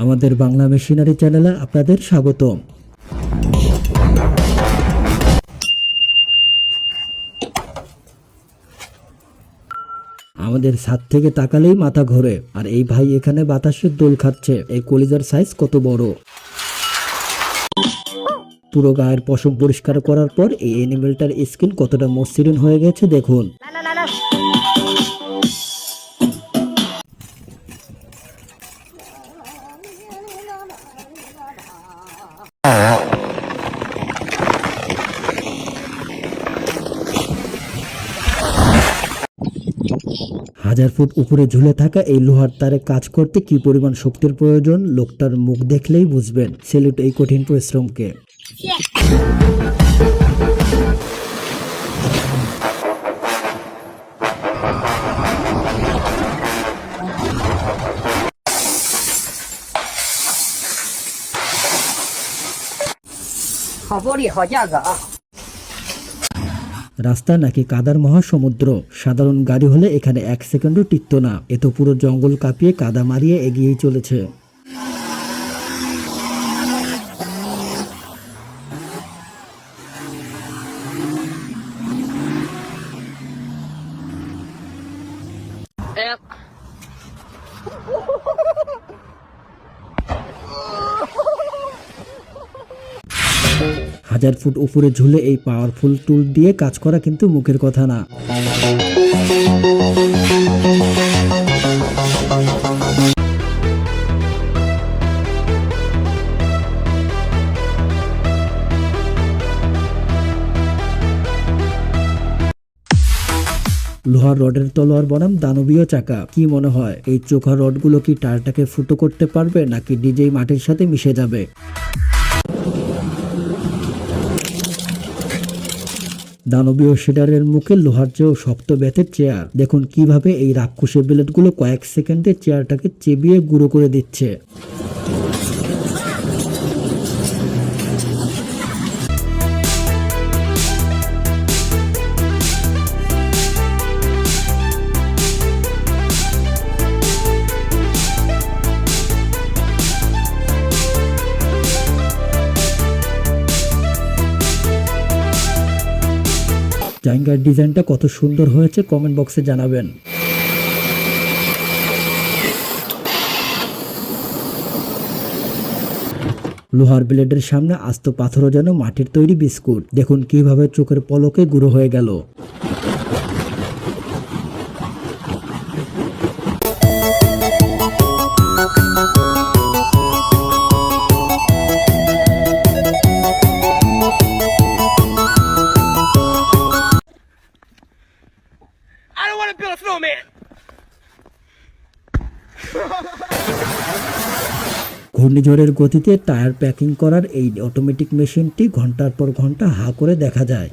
আমাদের বাংলা মেশিনারি চ্যানেলে আপনাদের স্বাগতম। আমাদের ছাদ থেকে তাকালেই মাথা ঘোরে। আর এই ভাই এখানে বাতাসের দোল খাচ্ছে। এই কলিজার সাইজ কত বড়! পুরো গায়ের পশম পরিষ্কার করার পর এই অ্যানিমেলটার স্কিন কতটা মসৃণ হয়ে গেছে দেখুন। হাজার ফুট উপরে ঝুলে থাকা এই লোহার তারে কাজ করতে কি পরিমাণ শক্তির প্রয়োজন লোকটার মুখ দেখলেই বুঝবেন। স্যালুট এই কঠিন পরিশ্রমকে। রাস্তা নাকি কাদার মহাসমুদ্র। সাধারণ গাড়ি হলে এখানে 1 সেকেন্ডও টিকতো না। এ তো পুরো জঙ্গল কাঁপিয়ে কাদা মারিয়ে এগিয়েই চলেছে। হাজার ফুট উপরে ঝুলে এই পাওয়ারফুল টুল দিয়ে কাজ করা কিন্তু মুখের কথা না। লোহার রডের তলোয়ার বনাম দানবীয় চাকা। কি মনে হয় এই চোখা রডগুলো কি টায়ারটাকে ফুটো করতে পারবে নাকি ডিজেই মাটির সাথে মিশে যাবে? দানবীয় শেডারের মুখে লোহার চেয়েও শক্ত বেতের চেয়ার। দেখুন কিভাবে এই রাক্ষসে ব্লেডগুলো কয়েক সেকেন্ডে চেয়ারটাকে চেবিয়ে গুঁড়ো করে দিচ্ছে। জায়গার ডিজাইনটা কত সুন্দর হয়েছে কমেন্ট বক্সে জানাবেন। লোহার ব্লেডের সামনে আস্ত পাথরও যেন মাটির তৈরি বিস্কুট। দেখুন কিভাবে চোখের পলকে গুঁড়ো হয়ে গেল। ঘূর্ণিঝড়ের গতিতে টায়ার প্যাকিং করার এই অটোমেটিক মেশিনটি ঘন্টার পর ঘন্টা হা করে দেখা যায়।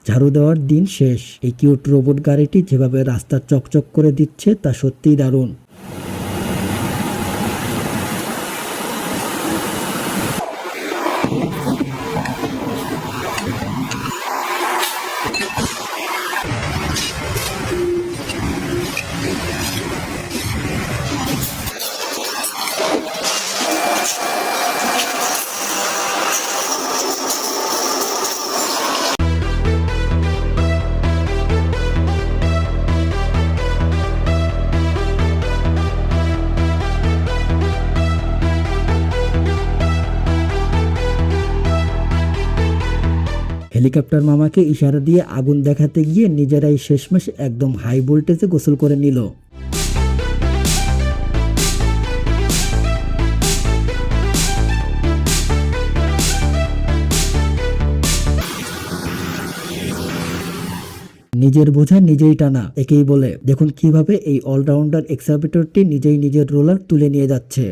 ঝাড়ু দেওয়ার দিন শেষ। এই কিউট রোবট গাড়িটি যেভাবে রাস্তা চকচক করে দিচ্ছে তা সত্যিই দারুণ। হেলিকপ্টার মামাকে ইশারা দিয়ে আগুন দেখাতে গিয়ে নিজেরাই শেষমেশ একদম হাই ভোল্টেজে গোসল করে নিল। নিজের বোঝা নিজেই টানা একেই বলে। দেখুন কিভাবে এই অলরাউন্ডার এক্সাভেটরটি নিজেই নিজের রোলার তুলে নিয়ে যাচ্ছে।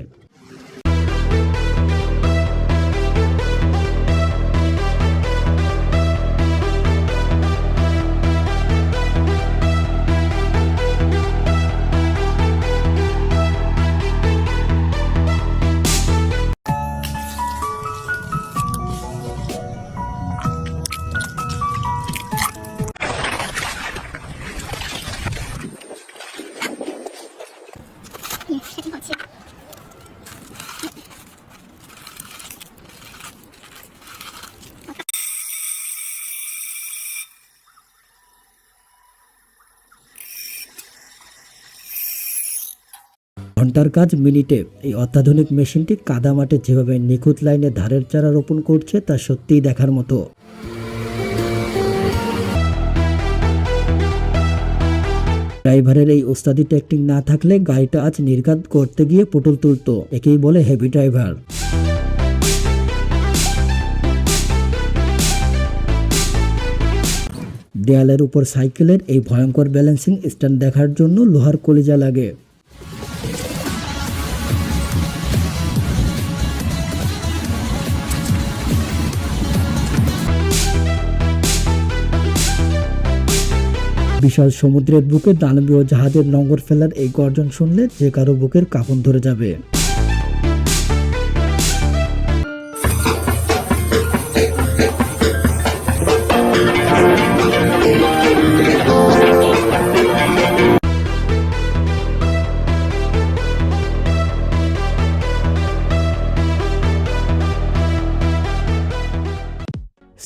ঘন্টার কাজ মিনিটে। এই অত্যাধুনিক মেশিনটি কাদামাটে যেভাবে নিখুঁত লাইনে ধারের চারা রোপণ করছে তা সত্যিই দেখার মতো। ড্রাইভারের এই ওস্তাদি টেকনিক না থাকলে গাড়িটা আজ নির্ঘাত করতে গিয়ে পুতুল তুলতো। একেই বলে হেভি ড্রাইভার। দেয়ালের উপর সাইকেলের এই ভয়ঙ্কর ব্যালেন্সিং স্ট্যান্ড দেখার জন্য লোহার কলিজা লাগে। বিশাল সমুদ্রের বুকে দানবীয় জাহাজের নোঙর ফেলার এই গর্জন শুনলে যে কারো বুকের কাঁপন ধরে যাবে।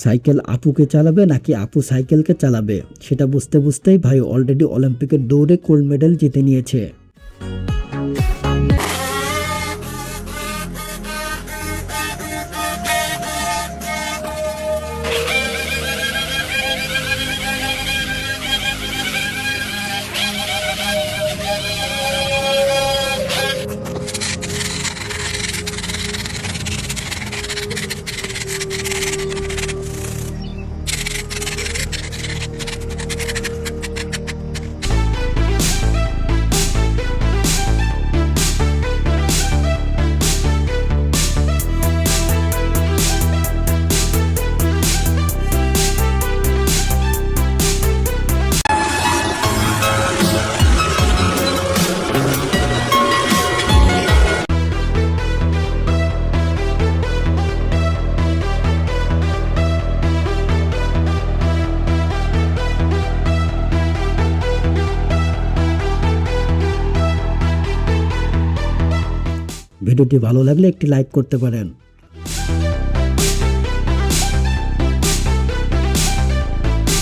সাইকেল আপুকে চালাবে নাকি আপু সাইকেলকে চালাবে সেটা বুঝতে বুঝতেই ভাই অলরেডি অলিম্পিকের দৌড়ে গোল্ড মেডেল জিতে নিয়েছে। ভিডিওটি ভালো লাগলে একটি লাইক করতে পারেন।